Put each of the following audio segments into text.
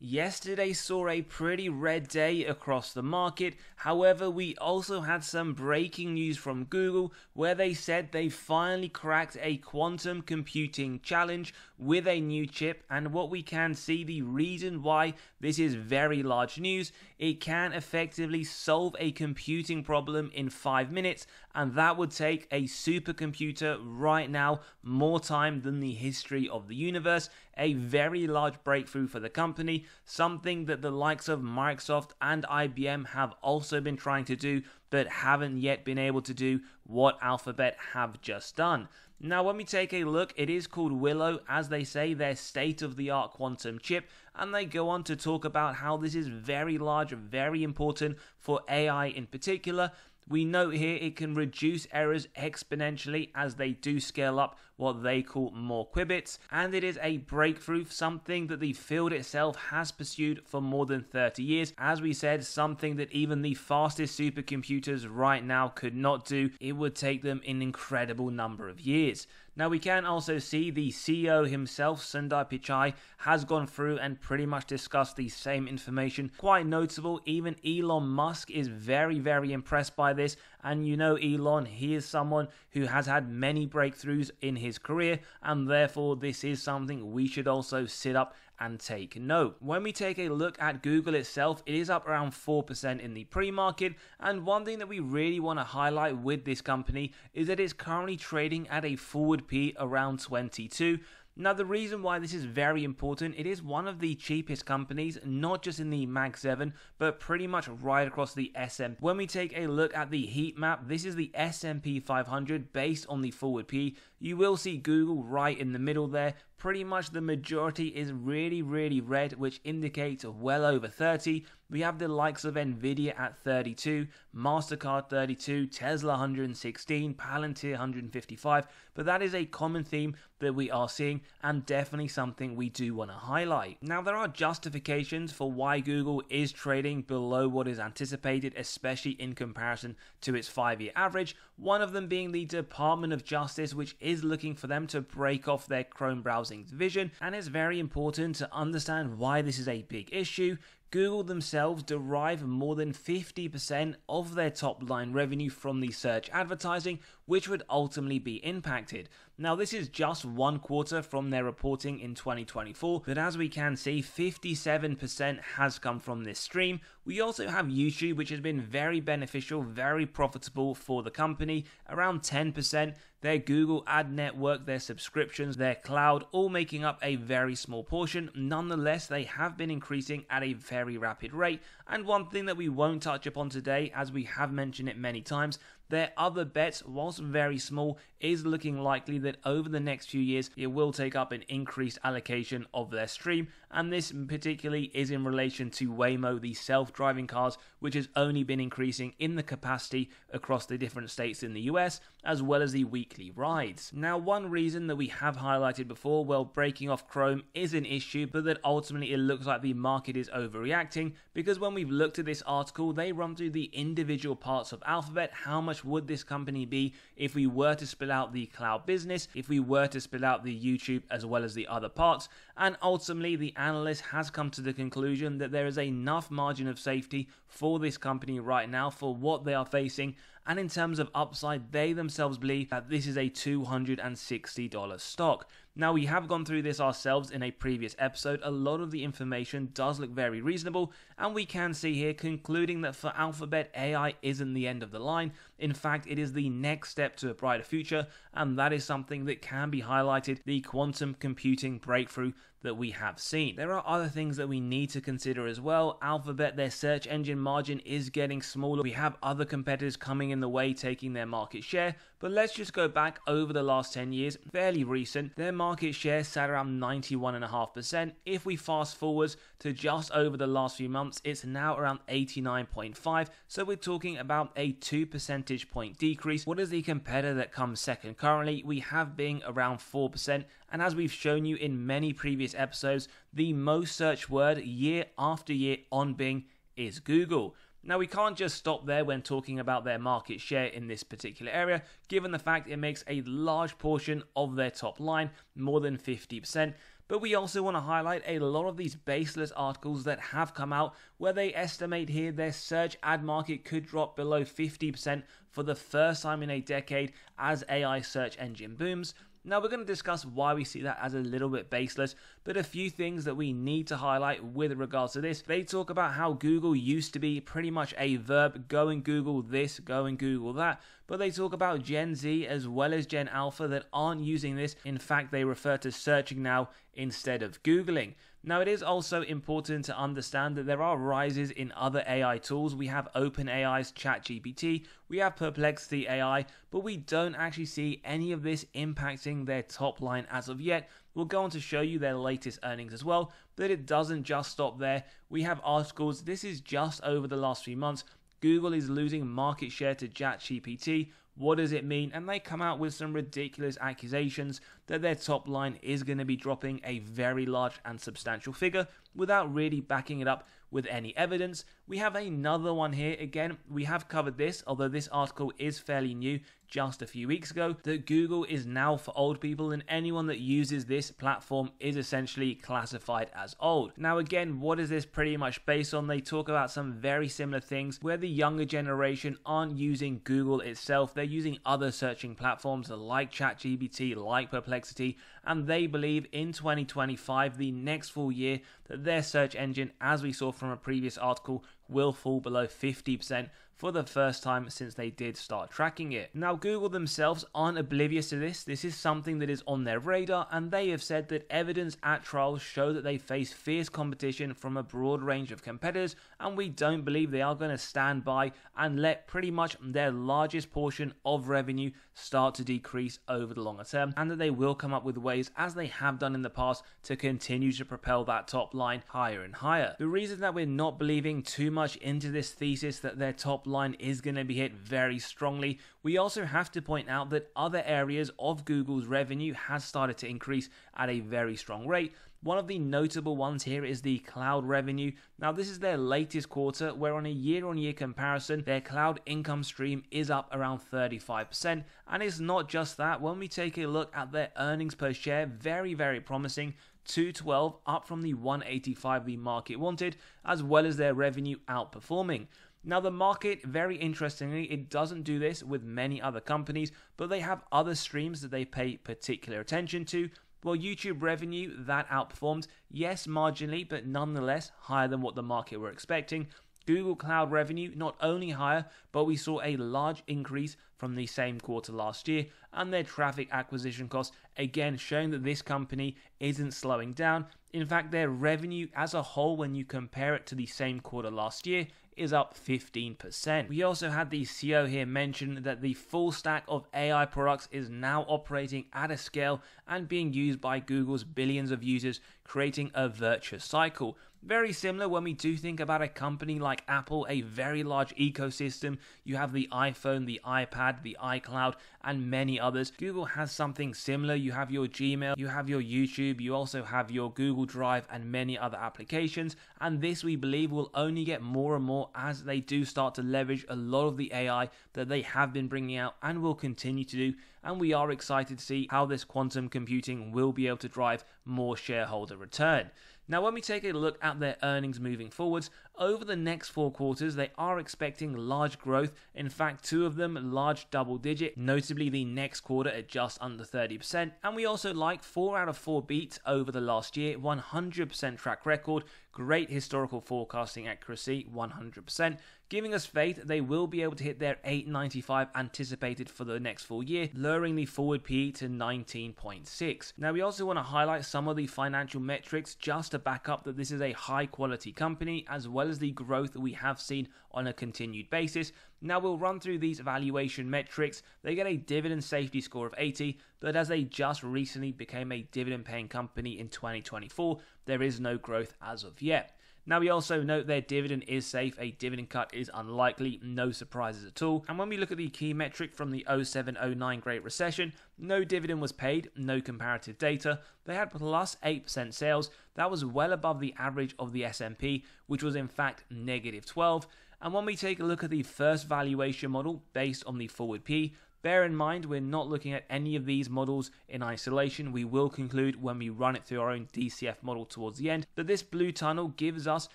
Yesterday saw a pretty red day across the market. However, we also had some breaking news from Google where they said they finally cracked a quantum computing challenge with a new chip, and what we can see, the reason why this is very large news, it can effectively solve a computing problem in 5 minutes, and that would take a supercomputer right now more time than the history of the universe. A very large breakthrough for the company, something that the likes of Microsoft and IBM have also been trying to do, but haven't yet been able to do what Alphabet have just done. Now, when we take a look, it is called Willow, as they say, their state-of-the-art quantum chip, and they go on to talk about how this is very large, very important for AI in particular. We note here it can reduce errors exponentially as they do scale up what they call more qubits, and it is a breakthrough, something that the field itself has pursued for more than 30 years. As we said, something that even the fastest supercomputers right now could not do. It would take them an incredible number of years. Now, we can also see the CEO himself, Sundar Pichai, has gone through and pretty much discussed the same information. Quite notable, even Elon Musk is very, very impressed by this. And you know Elon, he is someone who has had many breakthroughs in his career, and therefore this is something we should also sit up and take note. When we take a look at Google itself, it is up around 4% in the pre-market, and one thing that we really want to highlight with this company is that it's currently trading at a forward P around 22. Now, the reason why this is very important, it is one of the cheapest companies, not just in the Mag 7, but pretty much right across the S&P. When we take a look at the heat map, this is the S&P 500 based on the forward P. You will see Google right in the middle there. Pretty much the majority is really, really red, which indicates well over 30. We have the likes of Nvidia at 32, MasterCard 32, Tesla 116, Palantir 155, but that is a common theme that we are seeing, and definitely something we do want to highlight. Now, there are justifications for why Google is trading below what is anticipated, especially in comparison to its 5-year average. One of them being the Department of Justice, which is looking for them to break off their Chrome browsing division, and it's very important to understand why this is a big issue. Google themselves derive more than 50% of their top line revenue from the search advertising, which would ultimately be impacted. Now, this is just one quarter from their reporting in 2024, but as we can see, 57% has come from this stream. We also have YouTube, which has been very beneficial, very profitable for the company, around 10%. Their Google Ad Network, their subscriptions, their cloud, all making up a very small portion. Nonetheless, they have been increasing at a very rapid rate. And one thing that we won't touch upon today, as we have mentioned it many times, their other bets, whilst very small, is looking likely that over the next few years it will take up an increased allocation of their stream, and this particularly is in relation to Waymo, the self-driving cars, which has only been increasing in the capacity across the different states in the US, as well as the weekly rides. Now, one reason that we have highlighted before, well, breaking off Chrome is an issue, but that ultimately it looks like the market is overreacting, because when we've looked at this article, they run through the individual parts of Alphabet. How much would this company be if we were to split out the cloud business, if we were to split out the YouTube as well as the other parts? And ultimately, the analyst has come to the conclusion that there is enough margin of safety for this company right now for what they are facing. And in terms of upside, they themselves believe that this is a $260 stock. Now, we have gone through this ourselves in a previous episode. A lot of the information does look very reasonable, and we can see here concluding that for Alphabet, AI isn't the end of the line. In fact, it is the next step to a brighter future, and that is something that can be highlighted, the quantum computing breakthrough that we have seen. There are other things that we need to consider as well. Alphabet, their search engine margin is getting smaller. We have other competitors coming in the way, taking their market share, but let's just go back over the last 10 years, fairly recent. Their market share sat around 91.5%. If we fast forward to just over the last few months, it's now around 89.5%, so we're talking about a 2 percentage point decrease. What is the competitor that comes second currently? We have Bing around 4%, and as we've shown you in many previous episodes, the most searched word year after year on Bing is Google. Now, we can't just stop there when talking about their market share in this particular area, given the fact it makes a large portion of their top line, more than 50%. But we also want to highlight a lot of these baseless articles that have come out where they estimate here their search ad market could drop below 50% for the first time in a decade as AI search engine booms. Now we're going to discuss why we see that as a little bit baseless, but a few things that we need to highlight with regards to this. They talk about how Google used to be pretty much a verb, go and Google this, go and Google that, but they talk about Gen Z as well as Gen Alpha that aren't using this. In fact, they refer to searching now instead of Googling. Now, it is also important to understand that there are rises in other AI tools. We have OpenAI's ChatGPT, we have Perplexity AI, but we don't actually see any of this impacting their top line as of yet. We'll go on to show you their latest earnings as well, but it doesn't just stop there. We have articles, this is just over the last few months. Google is losing market share to ChatGPT. What does it mean? And they come out with some ridiculous accusations that their top line is going to be dropping a very large and substantial figure without really backing it up with any evidence. We have another one here. Again, we have covered this, although this article is fairly new, just a few weeks ago, that Google is now for old people and anyone that uses this platform is essentially classified as old. Now again, what is this pretty much based on? They talk about some very similar things where the younger generation aren't using Google itself, they're using other searching platforms like ChatGPT, like Perplexity, and they believe in 2025, the next full year, that their search engine, as we saw from a previous article, will fall below 50% for the first time since they did start tracking it. Now, Google themselves aren't oblivious to this. This is something that is on their radar, and they have said that evidence at trials show that they face fierce competition from a broad range of competitors, and we don't believe they are going to stand by and let pretty much their largest portion of revenue start to decrease over the longer term, and that they will come up with ways, as they have done in the past, to continue to propel that top line higher and higher. The reason that we're not believing too much into this thesis that their top line is going to be hit very strongly, we also have to point out that other areas of Google's revenue has started to increase at a very strong rate. One of the notable ones here is the cloud revenue. Now, this is their latest quarter, where on a year-on-year comparison, their cloud income stream is up around 35%. And it's not just that. When we take a look at their earnings per share, very, very promising. 212, up from the 185 the market wanted, as well as their revenue outperforming. Now, the market, very interestingly, it doesn't do this with many other companies, but they have other streams that they pay particular attention to. Well, YouTube revenue, that outperformed, yes, marginally, but nonetheless higher than what the market were expecting. Google Cloud revenue, not only higher, but we saw a large increase from the same quarter last year, and their traffic acquisition costs, again, showing that this company isn't slowing down. In fact, their revenue as a whole, when you compare it to the same quarter last year, is up 15%. We also had the CEO here mention that the full stack of AI products is now operating at a scale and being used by Google's billions of users, creating a virtuous cycle. Very similar when we do think about a company like Apple, a very large ecosystem. You have the iPhone, the iPad, the iCloud, and many others. Google has something similar. You have your Gmail, you have your YouTube, you also have your Google Drive and many other applications. And this, we believe, will only get more and more as they do start to leverage a lot of the AI that they have been bringing out and will continue to do. And we are excited to see how this quantum computing will be able to drive more shareholder return. Now, when we take a look at their earnings moving forwards, over the next 4 quarters, they are expecting large growth. In fact, 2 of them large double digit, notably the next quarter at just under 30%. And we also like 4 out of 4 beats over the last year, 100% track record, great historical forecasting accuracy, 100%, giving us faith they will be able to hit their 895 anticipated for the next full year, lowering the forward PE to 19.6. Now, we also want to highlight some of the financial metrics just to back up that this is a high quality company, as well as the growth that we have seen on a continued basis. Now, we'll run through these valuation metrics. They get a dividend safety score of 80, but as they just recently became a dividend paying company in 2024, there is no growth as of yet. Now, we also note their dividend is safe, a dividend cut is unlikely, no surprises at all. And when we look at the key metric from the 07-09 Great Recession, no dividend was paid, no comparative data. They had plus 8% sales. That was well above the average of the S&P, which was in fact negative 12. And when we take a look at the first valuation model based on the forward P, Bear in mind, we're not looking at any of these models in isolation. We will conclude when we run it through our own DCF model towards the end that this blue tunnel gives us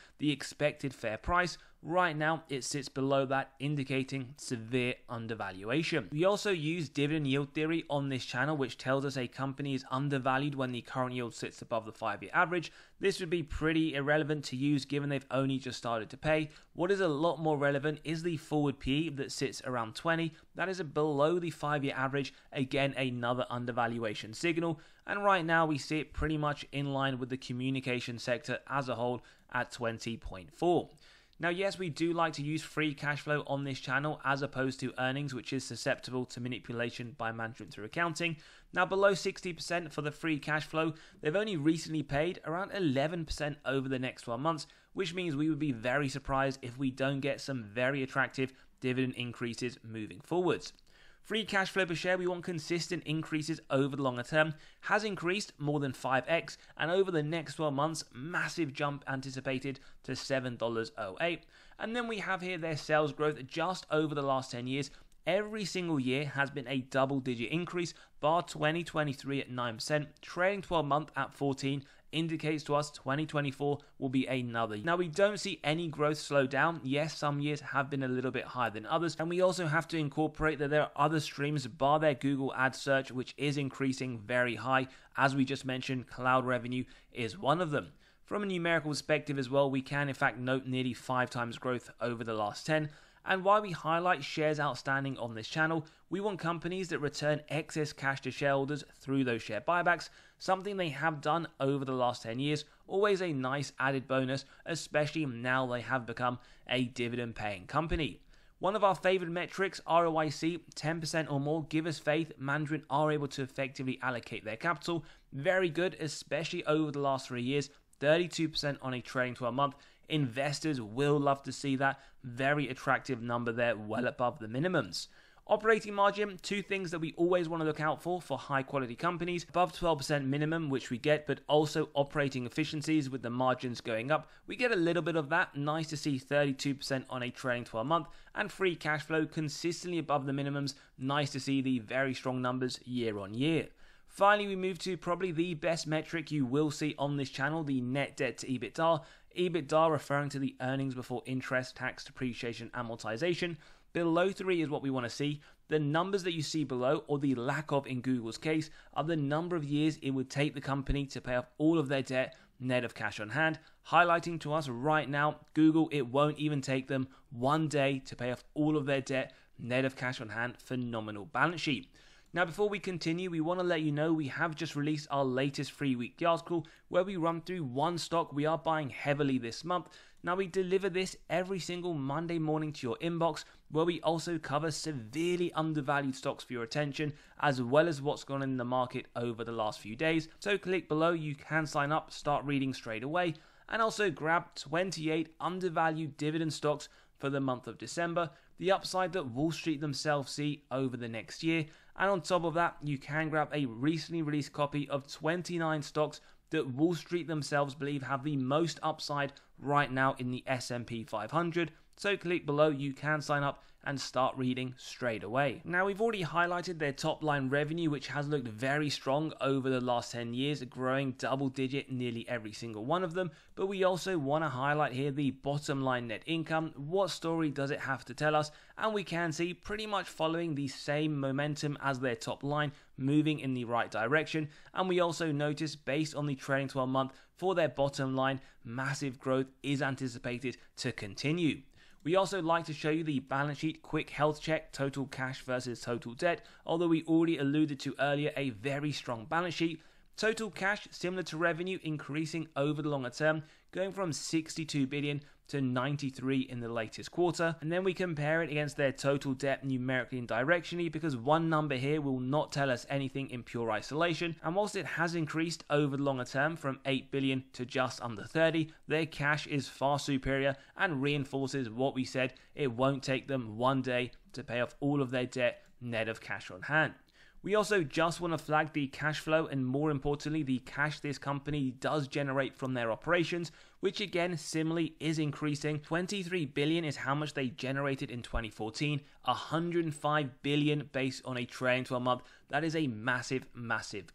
the expected fair price. Right now, it sits below that, indicating severe undervaluation. We also use dividend yield theory on this channel, which tells us a company is undervalued when the current yield sits above the 5-year average. This would be pretty irrelevant to use given they've only just started to pay. What is a lot more relevant is the forward PE that sits around 20. That is below the 5-year average. Again, another undervaluation signal. And right now, we see it pretty much in line with the communication sector as a whole at 20.4. Now, yes, we do like to use free cash flow on this channel as opposed to earnings, which is susceptible to manipulation by management through accounting. Now, below 60% for the free cash flow, they've only recently paid around 11% over the next 12 months, which means we would be very surprised if we don't get some very attractive dividend increases moving forwards. Free cash flow per share, we want consistent increases over the longer term, has increased more than 5x, and over the next 12 months, massive jump anticipated to $7.08. And then we have here their sales growth just over the last 10 years. Every single year has been a double-digit increase, bar 2023 at 9%, trailing 12-month at 14%, indicates to us 2024 will be another. Now, we don't see any growth slow down. Yes, some years have been a little bit higher than others, and we also have to incorporate that there are other streams, bar their Google ad search, which is increasing very high. As we just mentioned, cloud revenue is one of them. From a numerical perspective as well, we can in fact note nearly 5 times growth over the last 10. And why we highlight shares outstanding on this channel, we want companies that return excess cash to shareholders through those share buybacks, something they have done over the last 10 years, always a nice added bonus, especially now they have become a dividend paying company. One of our favorite metrics, ROIC, 10% or more, give us faith management are able to effectively allocate their capital. Very good, especially over the last 3 years, 32% on a trailing 12 month. Investors will love to see that. Very attractive number there, well above the minimums. Operating margin, 2 things that we always want to look out for high quality companies. Above 12% minimum, which we get, but also operating efficiencies with the margins going up. We get a little bit of that. Nice to see 32% on a trailing 12 month. And free cash flow consistently above the minimums. Nice to see the very strong numbers year on year. Finally, we move to probably the best metric you will see on this channel, the net debt to EBITDA. EBITDA referring to the earnings before interest, tax, depreciation, amortization. Below 3 is what we want to see. The numbers that you see below, or the lack of in Google's case, are the number of years it would take the company to pay off all of their debt net of cash on hand, highlighting to us right now, Google, it won't even take them 1 day to pay off all of their debt net of cash on hand. Phenomenal balance sheet. Now, before we continue, we want to let you know we have just released our latest free weekly article where we run through one stock we are buying heavily this month. Now, we deliver this every single Monday morning to your inbox, where we also cover severely undervalued stocks for your attention, as well as what's gone on in the market over the last few days. So click below, you can sign up, start reading straight away, and also grab 28 undervalued dividend stocks for the month of December, the upside that Wall Street themselves see over the next year. And on top of that, you can grab a recently released copy of 29 stocks that Wall Street themselves believe have the most upside right now in the S&P 500. So click below, you can sign up and start reading straight away. Now, we've already highlighted their top line revenue, which has looked very strong over the last 10 years, growing double digit nearly every single one of them. But we also want to highlight here the bottom line net income. What story does it have to tell us? And we can see pretty much following the same momentum as their top line, moving in the right direction. And we also notice, based on the trailing 12 month for their bottom line, massive growth is anticipated to continue. We also like to show you the balance sheet quick health check, total cash versus total debt. Although we already alluded to earlier, a very strong balance sheet. Total cash, similar to revenue, increasing over the longer term, going from 62 billion to 93 in the latest quarter. And then we compare it against their total debt numerically and directionally, because one number here will not tell us anything in pure isolation. And whilst it has increased over the longer term from 8 billion to just under 30, their cash is far superior and reinforces what we said, it won't take them 1 day to pay off all of their debt net of cash on hand. We also just want to flag the cash flow and, more importantly, the cash this company does generate from their operations. which again similarly is increasing. 23 billion is how much they generated in 2014, 105 billion based on a trailing 12 month. That is a massive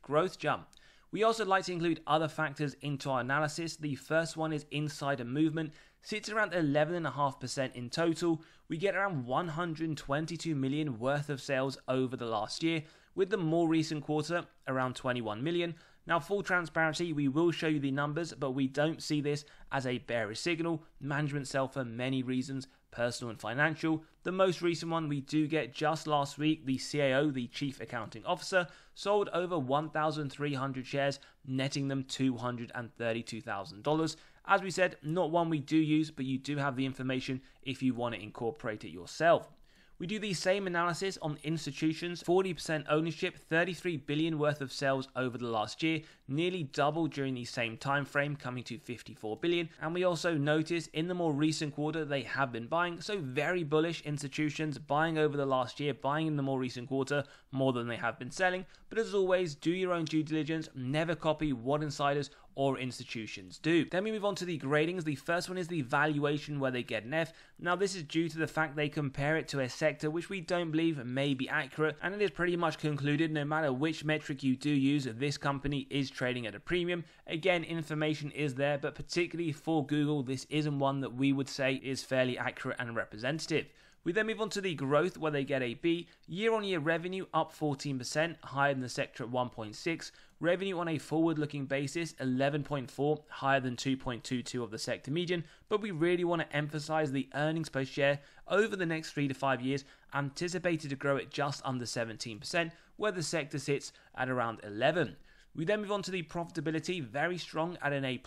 growth jump. We also like to include other factors into our analysis. The first one is insider movement, sits around 11.5% in total. We get around 122 million worth of sales over the last year, with the more recent quarter around 21 million. Now, full transparency, we will show you the numbers, but we don't see this as a bearish signal. Management sell for many reasons, personal and financial. The most recent one we do get just last week, the CAO, the Chief Accounting Officer, sold over 1,300 shares, netting them $232,000. As we said, not one we do use, but you do have the information if you want to incorporate it yourself. We do the same analysis on institutions, 40% ownership, 33 billion worth of sales over the last year, nearly double during the same time frame, coming to 54 billion. And we also notice in the more recent quarter they have been buying, so very bullish institutions, buying over the last year, buying in the more recent quarter more than they have been selling. But as always, do your own due diligence, never copy what insiders or institutions do. Then we move on to the gradings. The first one is the valuation, where they get an F. Now this is due to the fact they compare it to a sector which we don't believe may be accurate, and it is pretty much concluded no matter which metric you do use, this company is trading at a premium. Again, information is there, but particularly for Google, this isn't one that we would say is fairly accurate and representative. We then move on to the growth, where they get a B. Year-on-year revenue up 14%, higher than the sector at 1.6. Revenue on a forward-looking basis, 11.4, higher than 2.22 of the sector median. But we really want to emphasize the earnings per share over the next 3 to 5 years, anticipated to grow at just under 17%, where the sector sits at around 11. We then move on to the profitability, very strong at an A+.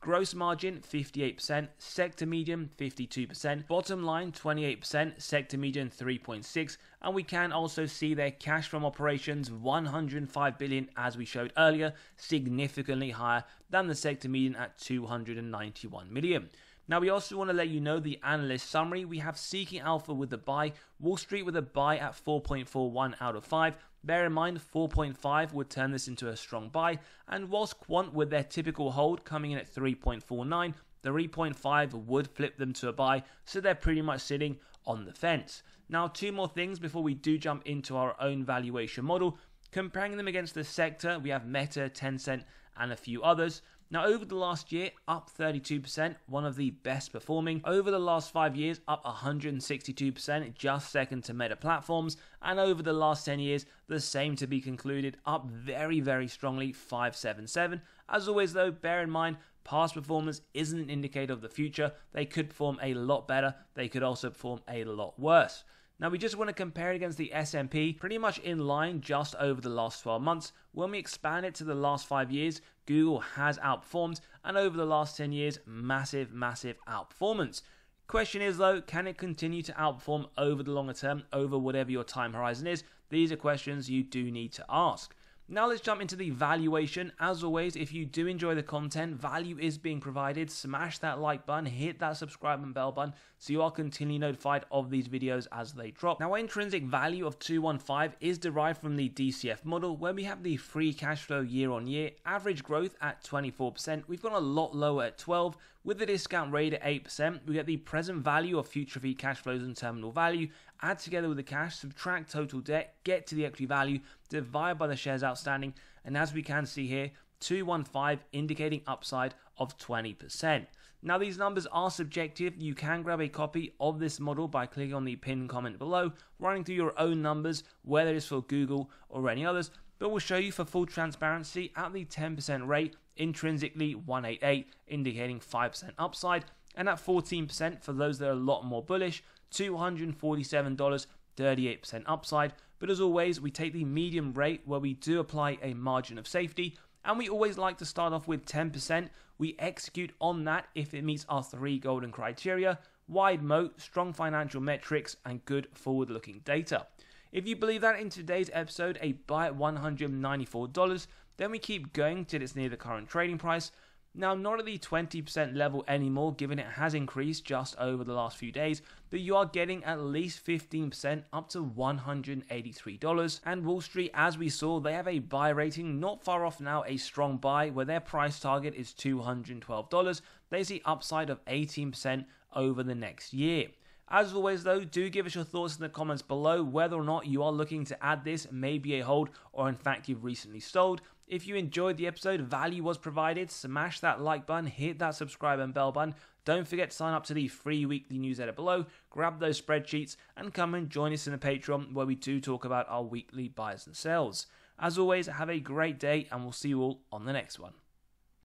Gross margin 58%, sector median 52%, bottom line 28%, sector median 3.6%, and we can also see their cash from operations 105 billion as we showed earlier, significantly higher than the sector median at 291 million. Now we also want to let you know the analyst summary. We have Seeking Alpha with the buy, Wall Street with a buy at 4.41 out of 5. Bear in mind 4.5 would turn this into a strong buy, and whilst Quant with their typical hold coming in at 3.49, the 3.5 would flip them to a buy, so they're pretty much sitting on the fence. Now 2 more things before we do jump into our own valuation model. Comparing them against the sector, we have Meta, Tencent and a few others. Now over the last year, up 32%, one of the best performing. Over the last 5 years, up 162%, just second to Meta Platforms. And over the last 10 years, the same to be concluded, up very strongly, 577. As always though, bear in mind, past performance isn't an indicator of the future. They could perform a lot better, they could also perform a lot worse. Now we just want to compare it against the S&P, pretty much in line just over the last 12 months. When we expand it to the last 5 years, Google has outperformed, and over the last 10 years, massive outperformance. Question is though, can it continue to outperform over the longer term, over whatever your time horizon is? These are questions you do need to ask. Now let's jump into the valuation. As always, if you do enjoy the content, value is being provided. Smash that like button, hit that subscribe and bell button so you are continually notified of these videos as they drop. Now, our intrinsic value of 215 is derived from the DCF model, where we have the free cash flow year on year, average growth at 24%. We've gone a lot lower at 12%. With the discount rate at 8%, we get the present value of future free cash flows and terminal value, add together with the cash, subtract total debt, get to the equity value, divide by the shares outstanding, and as we can see here, 215 indicating upside of 20%. Now these numbers are subjective. You can grab a copy of this model by clicking on the pinned comment below, running through your own numbers, whether it is for Google or any others, but we'll show you for full transparency at the 10% rate, intrinsically 188, indicating 5% upside, and at 14% for those that are a lot more bullish, $247, 38% upside. But as always, we take the medium rate where we do apply a margin of safety, and we always like to start off with 10%. We execute on that if it meets our 3 golden criteria: wide moat, strong financial metrics, and good forward-looking data. If you believe that in today's episode, a buy at $194, then we keep going till it's near the current trading price. Now, not at the 20% level anymore, given it has increased just over the last few days, but you are getting at least 15% up to $183. And Wall Street, as we saw, they have a buy rating, not far off now, a strong buy, where their price target is $212. they see upside of 18% over the next year. As always though, do give us your thoughts in the comments below whether or not you are looking to add this, maybe a hold, or in fact you've recently sold. If you enjoyed the episode, value was provided, smash that like button, hit that subscribe and bell button. Don't forget to sign up to the free weekly newsletter below, grab those spreadsheets, and come and join us in the Patreon where we do talk about our weekly buys and sells. As always, have a great day and we'll see you all on the next one.